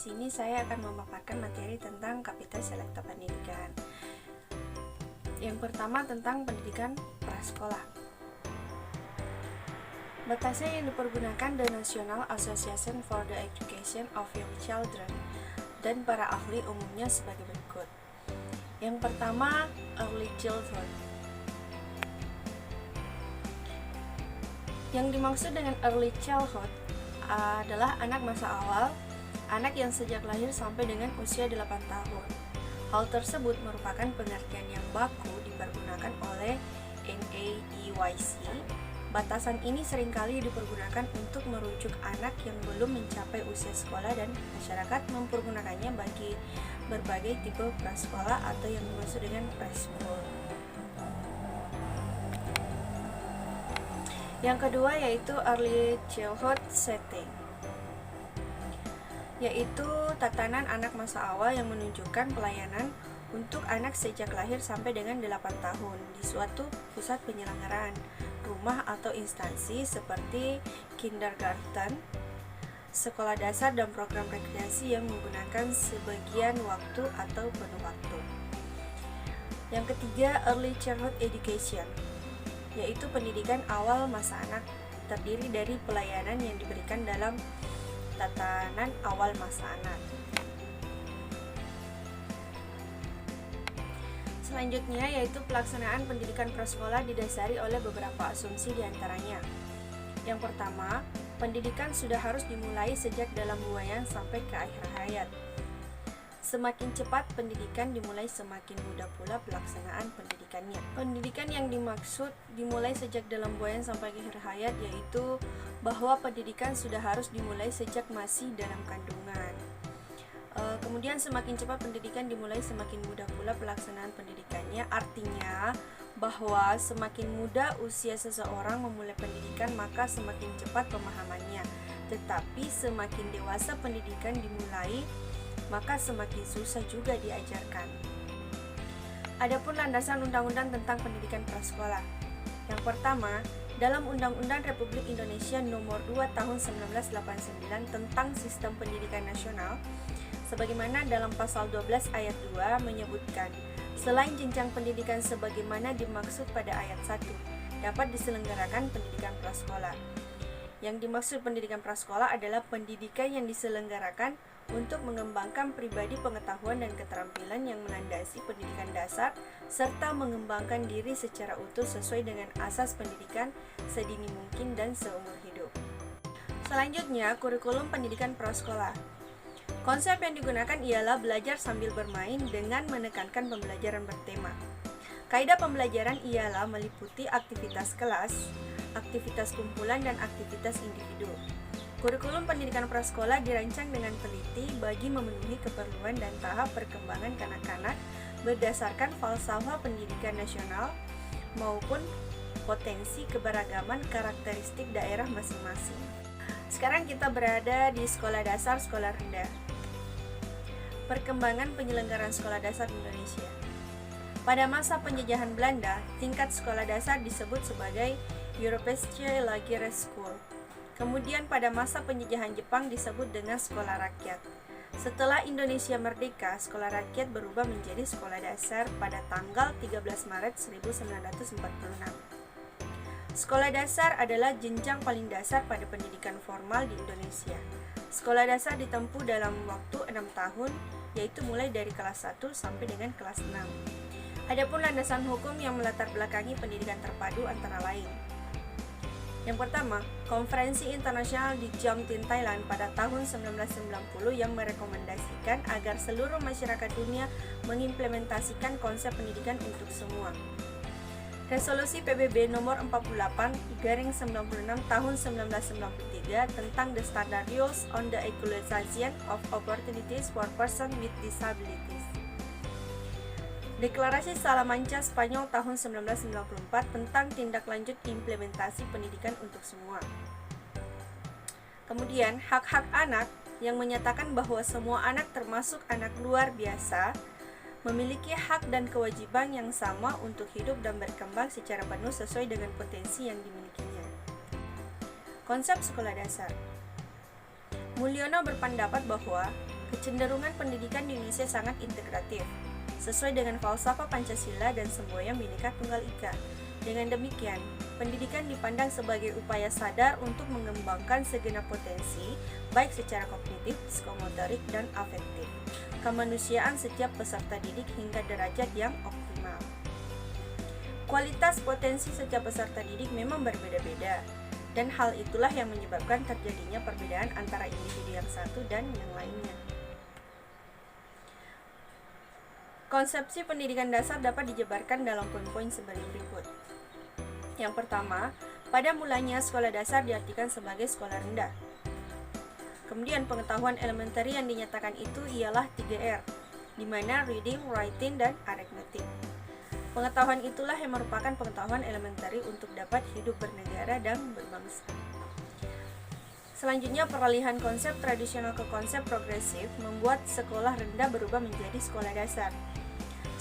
sini saya akan memaparkan materi tentang kapital selekta pendidikan. Yang pertama tentang pendidikan prasekolah. Batasnya yang dipergunakan The National Association for the Education of Young Children dan para ahli umumnya sebagai berikut. Yang pertama, early childhood. Yang dimaksud dengan early childhood adalah anak masa awal, anak yang sejak lahir sampai dengan usia 8 tahun. Hal tersebut merupakan pengertian yang baku dipergunakan oleh NAEYC. Batasan ini seringkali dipergunakan untuk merujuk anak yang belum mencapai usia sekolah dan masyarakat mempergunakannya bagi berbagai tipe prasekolah atau yang dimaksud dengan preschool. Yang kedua yaitu early childhood setting, yaitu tatanan anak masa awal yang menunjukkan pelayanan untuk anak sejak lahir sampai dengan 8 tahun di suatu pusat penyelenggaraan, rumah atau instansi seperti kindergarten, sekolah dasar dan program rekreasi yang menggunakan sebagian waktu atau penuh waktu. Yang ketiga, early childhood education, yaitu pendidikan awal masa anak, terdiri dari pelayanan yang diberikan dalam tatanan awal masa anak. Selanjutnya yaitu pelaksanaan pendidikan prasekolah didasari oleh beberapa asumsi diantaranya. Yang pertama, pendidikan sudah harus dimulai sejak dalam buayan sampai ke akhir hayat. Semakin cepat pendidikan dimulai, semakin mudah pula pelaksanaan pendidikannya. Pendidikan yang dimaksud dimulai sejak dalam buayan sampai akhir hayat yaitu bahwa pendidikan sudah harus dimulai sejak masih dalam kandungan. Kemudian semakin cepat pendidikan dimulai, semakin mudah pula pelaksanaan pendidikannya. Artinya bahwa semakin muda usia seseorang memulai pendidikan, maka semakin cepat pemahamannya. Tetapi semakin dewasa pendidikan dimulai, maka semakin susah juga diajarkan. Adapun landasan undang-undang tentang pendidikan prasekolah. Yang pertama, dalam Undang-Undang Republik Indonesia Nomor 2 Tahun 1989 tentang Sistem Pendidikan Nasional, sebagaimana dalam pasal 12 ayat 2 menyebutkan, selain jenjang pendidikan sebagaimana dimaksud pada ayat 1, dapat diselenggarakan pendidikan prasekolah. Yang dimaksud pendidikan prasekolah adalah pendidikan yang diselenggarakan untuk mengembangkan pribadi, pengetahuan dan keterampilan yang melandasi pendidikan dasar serta mengembangkan diri secara utuh sesuai dengan asas pendidikan sedini mungkin dan seumur hidup. Selanjutnya, kurikulum pendidikan prasekolah. Konsep yang digunakan ialah belajar sambil bermain dengan menekankan pembelajaran bertema. Kaidah pembelajaran ialah meliputi aktivitas kelas, aktivitas kumpulan dan aktivitas individu. Kurikulum pendidikan prasekolah dirancang dengan teliti bagi memenuhi keperluan dan tahap perkembangan kanak-kanak berdasarkan falsafah pendidikan nasional maupun potensi keberagaman karakteristik daerah masing-masing. Sekarang kita berada di sekolah dasar, sekolah rendah. Perkembangan penyelenggaraan sekolah dasar di Indonesia. Pada masa penjajahan Belanda, tingkat sekolah dasar disebut sebagai Europese Lagere School. Kemudian pada masa penjajahan Jepang disebut dengan sekolah rakyat. Setelah Indonesia merdeka, sekolah rakyat berubah menjadi sekolah dasar pada tanggal 13 Maret 1946. Sekolah dasar adalah jenjang paling dasar pada pendidikan formal di Indonesia. Sekolah dasar ditempuh dalam waktu 6 tahun, yaitu mulai dari kelas 1 sampai dengan kelas 6. Adapun landasan hukum yang melatar belakangi pendidikan terpadu antara lain. Yang pertama, Konferensi Internasional di Jiangtin, Thailand pada tahun 1990 yang merekomendasikan agar seluruh masyarakat dunia mengimplementasikan konsep pendidikan untuk semua. Resolusi PBB nomor 48/96 tahun 1993 tentang The Standard Rules on the Equalization of Opportunities for Persons with Disabilities. Deklarasi Salamanca Spanyol tahun 1994 tentang tindak lanjut implementasi pendidikan untuk semua. Kemudian, hak-hak anak yang menyatakan bahwa semua anak termasuk anak luar biasa memiliki hak dan kewajiban yang sama untuk hidup dan berkembang secara penuh sesuai dengan potensi yang dimilikinya. Konsep sekolah dasar. Mulyono berpendapat bahwa Kecenderungan pendidikan di Indonesia sangat integratif, sesuai dengan falsafah Pancasila dan semboyan Bhinneka Tunggal Ika. Dengan demikian, pendidikan dipandang sebagai upaya sadar untuk mengembangkan segenap potensi, baik secara kognitif, psikomotorik, dan afektif, kemanusiaan setiap peserta didik hingga derajat yang optimal. Kualitas potensi setiap peserta didik memang berbeda-beda, dan hal itulah yang menyebabkan terjadinya perbedaan antara individu yang satu dan yang lainnya. Konsepsi pendidikan dasar dapat dijabarkan dalam poin-poin sebagai berikut. Yang pertama, pada mulanya sekolah dasar diartikan sebagai sekolah rendah. Kemudian pengetahuan elementer yang dinyatakan itu ialah 3R, di mana reading, writing, dan arithmetic. Pengetahuan itulah yang merupakan pengetahuan elementer untuk dapat hidup bernegara dan berbangsa. Selanjutnya, peralihan konsep tradisional ke konsep progresif membuat sekolah rendah berubah menjadi sekolah dasar.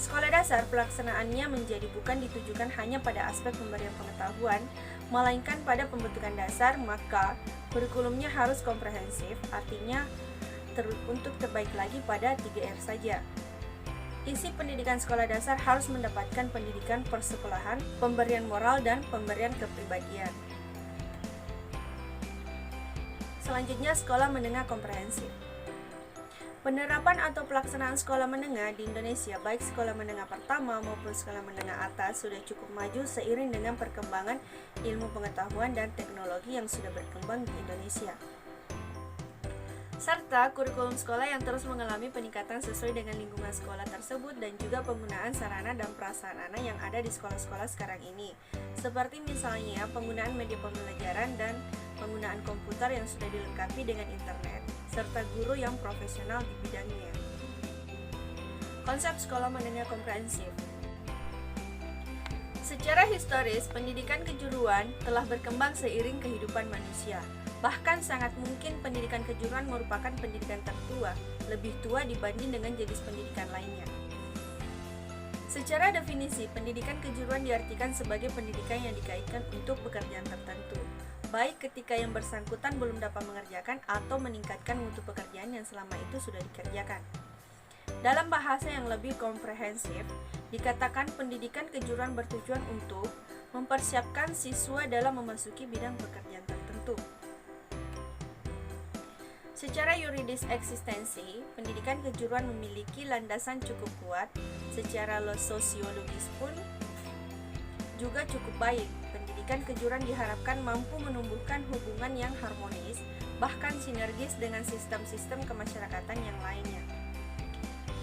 Sekolah dasar pelaksanaannya menjadi bukan ditujukan hanya pada aspek pemberian pengetahuan, melainkan pada pembentukan dasar, maka kurikulumnya harus komprehensif, artinya untuk terbaik lagi pada 3R saja. Isi pendidikan sekolah dasar harus mendapatkan pendidikan persekolahan, pemberian moral, dan pemberian kepribadian. Selanjutnya, sekolah menengah komprehensif. Penerapan atau pelaksanaan sekolah menengah di Indonesia, baik sekolah menengah pertama maupun sekolah menengah atas, sudah cukup maju seiring dengan perkembangan ilmu pengetahuan dan teknologi yang sudah berkembang di Indonesia, serta kurikulum sekolah yang terus mengalami peningkatan sesuai dengan lingkungan sekolah tersebut dan juga penggunaan sarana dan prasarana yang ada di sekolah-sekolah sekarang ini, seperti misalnya penggunaan media pembelajaran dan penggunaan komputer yang sudah dilengkapi dengan internet, serta guru yang profesional di bidangnya. Konsep sekolah menengah komprehensif. Secara historis, pendidikan kejuruan telah berkembang seiring kehidupan manusia. Bahkan sangat mungkin pendidikan kejuruan merupakan pendidikan tertua, lebih tua dibanding dengan jenis pendidikan lainnya. Secara definisi, pendidikan kejuruan diartikan sebagai pendidikan yang dikaitkan untuk pekerjaan tertentu, baik ketika yang bersangkutan belum dapat mengerjakan atau meningkatkan mutu pekerjaan yang selama itu sudah dikerjakan. Dalam bahasa yang lebih komprehensif, dikatakan pendidikan kejuruan bertujuan untuk mempersiapkan siswa dalam memasuki bidang pekerjaan tertentu. Secara yuridis eksistensi, pendidikan kejuruan memiliki landasan cukup kuat, secara sosiologis pun juga cukup baik. Pendidikan kejuruan diharapkan mampu menumbuhkan hubungan yang harmonis, bahkan sinergis dengan sistem-sistem kemasyarakatan yang lainnya.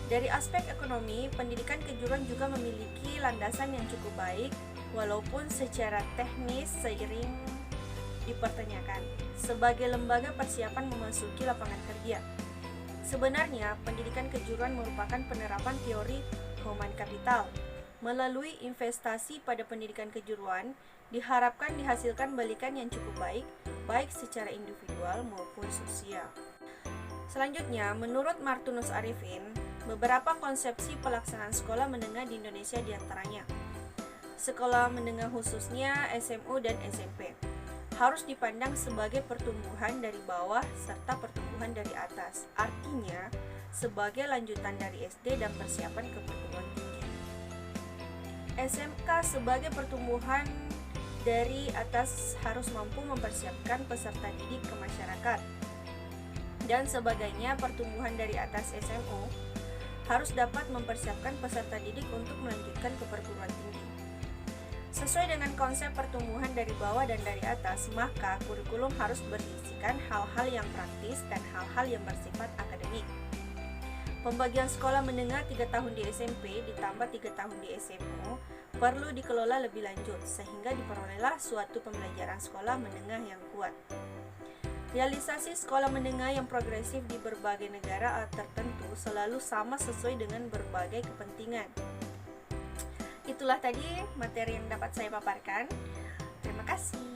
Dari aspek ekonomi, pendidikan kejuruan juga memiliki landasan yang cukup baik, walaupun secara teknis seiring dipertanyakan sebagai lembaga persiapan memasuki lapangan kerja. Sebenarnya, pendidikan kejuruan merupakan penerapan teori human capital. Melalui investasi pada pendidikan kejuruan, diharapkan dihasilkan balikan yang cukup baik, baik secara individual maupun sosial. Selanjutnya, menurut Martinus Arifin, beberapa konsepsi pelaksanaan sekolah menengah di Indonesia diantaranya: sekolah menengah khususnya SMU dan SMP harus dipandang sebagai pertumbuhan dari bawah serta pertumbuhan dari atas, artinya sebagai lanjutan dari SD dan persiapan ke perguruan tinggi. SMK sebagai pertumbuhan dari atas harus mampu mempersiapkan peserta didik ke masyarakat, dan sebagainya pertumbuhan dari atas SMU harus dapat mempersiapkan peserta didik untuk melanjutkan ke perguruan tinggi. Sesuai dengan konsep pertumbuhan dari bawah dan dari atas, maka kurikulum harus berisikan hal-hal yang praktis dan hal-hal yang bersifat akademik. Pembagian sekolah menengah 3 tahun di SMP ditambah 3 tahun di SMU perlu dikelola lebih lanjut, sehingga diperolehlah suatu pembelajaran sekolah menengah yang kuat. Realisasi sekolah menengah yang progresif di berbagai negara tertentu selalu sama sesuai dengan berbagai kepentingan. Itulah tadi materi yang dapat saya paparkan. Terima kasih.